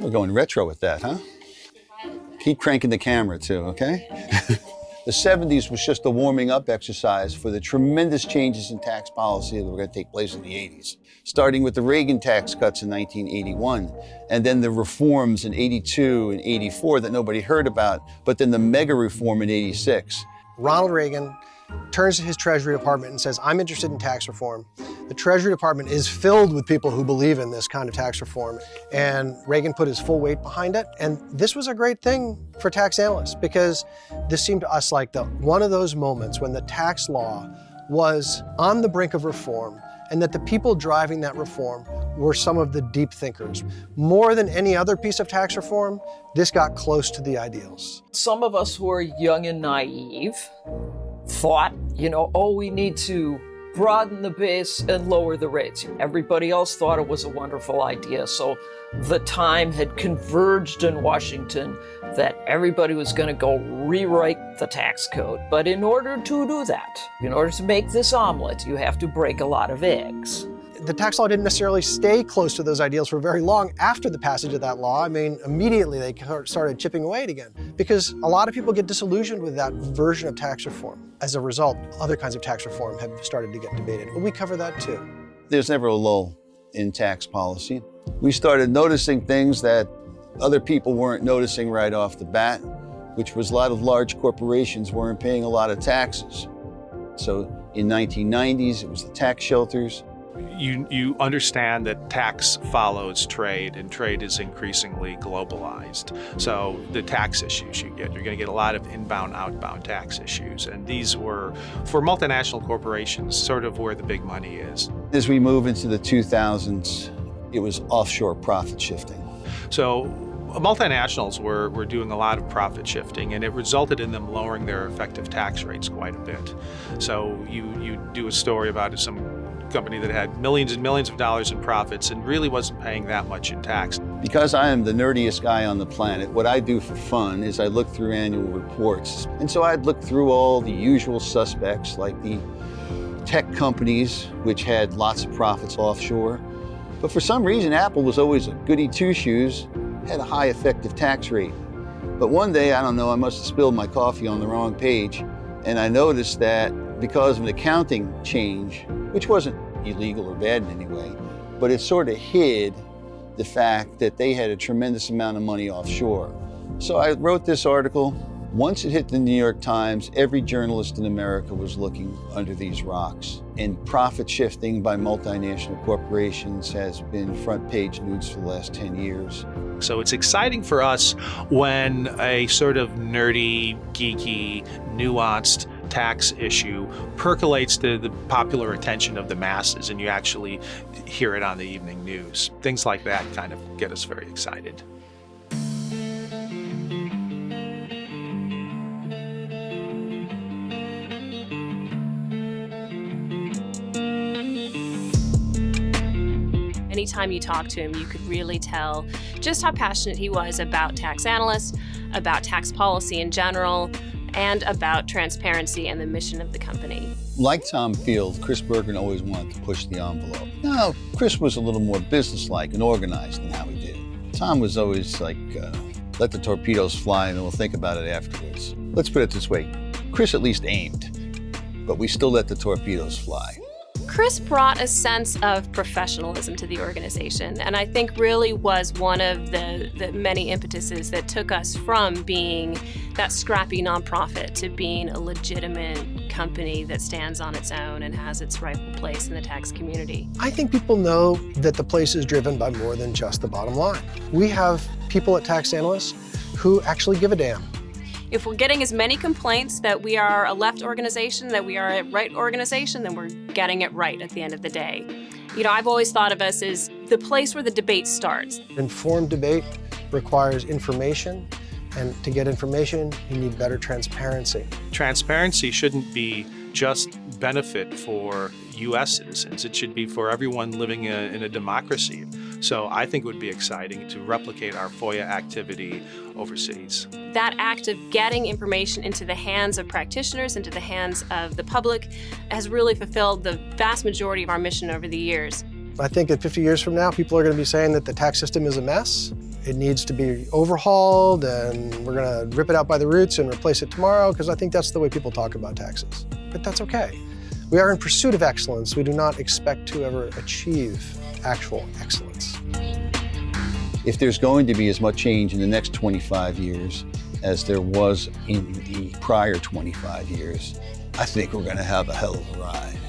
We're going retro with that, huh? Keep cranking the camera too, okay? The 70s was just a warming up exercise for the tremendous changes in tax policy that were going to take place in the 80s, starting with the Reagan tax cuts in 1981, and then the reforms in 82 and 84 that nobody heard about, but then the mega reform in 86. Ronald Reagan turns to his Treasury Department and says, I'm interested in tax reform. The Treasury Department is filled with people who believe in this kind of tax reform. And Reagan put his full weight behind it. And this was a great thing for tax analysts because this seemed to us like one of those moments when the tax law was on the brink of reform and that the people driving that reform were some of the deep thinkers. More than any other piece of tax reform, this got close to the ideals. Some of us who are young and naive thought, we need to broaden the base and lower the rates. Everybody else thought it was a wonderful idea. So the time had converged in Washington that everybody was going to go rewrite the tax code. But in order to do that, in order to make this omelet, you have to break a lot of eggs. The tax law didn't necessarily stay close to those ideals for very long after the passage of that law. I mean, immediately they started chipping away at it again because a lot of people get disillusioned with that version of tax reform. As a result, other kinds of tax reform have started to get debated. We cover that too. There's never a lull in tax policy. We started noticing things that other people weren't noticing right off the bat, which was a lot of large corporations weren't paying a lot of taxes. So in 1990s, it was the tax shelters. You understand that tax follows trade, and trade is increasingly globalized. So the tax issues you're going to get a lot of inbound, outbound tax issues. And these were, for multinational corporations, sort of where the big money is. As we move into the 2000s, it was offshore profit shifting. So multinationals were doing a lot of profit shifting, and it resulted in them lowering their effective tax rates quite a bit. So you do a story about some company that had millions and millions of dollars in profits and really wasn't paying that much in tax. Because I am the nerdiest guy on the planet, what I do for fun is I look through annual reports. And so I'd look through all the usual suspects like the tech companies, which had lots of profits offshore. But for some reason, Apple was always a goody two-shoes, had a high effective tax rate. But one day, I don't know, I must have spilled my coffee on the wrong page, and I noticed that because of an accounting change, which wasn't illegal or bad in any way, but it sort of hid the fact that they had a tremendous amount of money offshore. So I wrote this article. Once it hit the New York Times, every journalist in America was looking under these rocks. And profit shifting by multinational corporations has been front page news for the last 10 years. So it's exciting for us when a sort of nerdy, geeky, nuanced tax issue percolates to the popular attention of the masses and you actually hear it on the evening news. Things like that kind of get us very excited. Anytime you talk to him, you could really tell just how passionate he was about tax analysts, about tax policy in general, and about transparency and the mission of the company. Like Tom Field, Chris Bergen always wanted to push the envelope. No, Chris was a little more businesslike and organized in how he did. Tom was always like, let the torpedoes fly and then we'll think about it afterwards. Let's put it this way, Chris at least aimed, but we still let the torpedoes fly. Chris brought a sense of professionalism to the organization, and I think really was one of the many impetuses that took us from being that scrappy nonprofit to being a legitimate company that stands on its own and has its rightful place in the tax community. I think people know that the place is driven by more than just the bottom line. We have people at Tax Analysts who actually give a damn. If we're getting as many complaints that we are a left organization, that we are a right organization, then we're getting it right at the end of the day. I've always thought of us as the place where the debate starts. Informed debate requires information, and to get information, you need better transparency. Transparency shouldn't be just benefit for U.S. citizens. It should be for everyone living in a democracy. So I think it would be exciting to replicate our FOIA activity overseas. That act of getting information into the hands of practitioners, into the hands of the public, has really fulfilled the vast majority of our mission over the years. I think that 50 years from now, people are going to be saying that the tax system is a mess. It needs to be overhauled, and we're going to rip it out by the roots and replace it tomorrow, because I think that's the way people talk about taxes. But that's okay. We are in pursuit of excellence. We do not expect to ever achieve actual excellence. If there's going to be as much change in the next 25 years as there was in the prior 25 years, I think we're going to have a hell of a ride.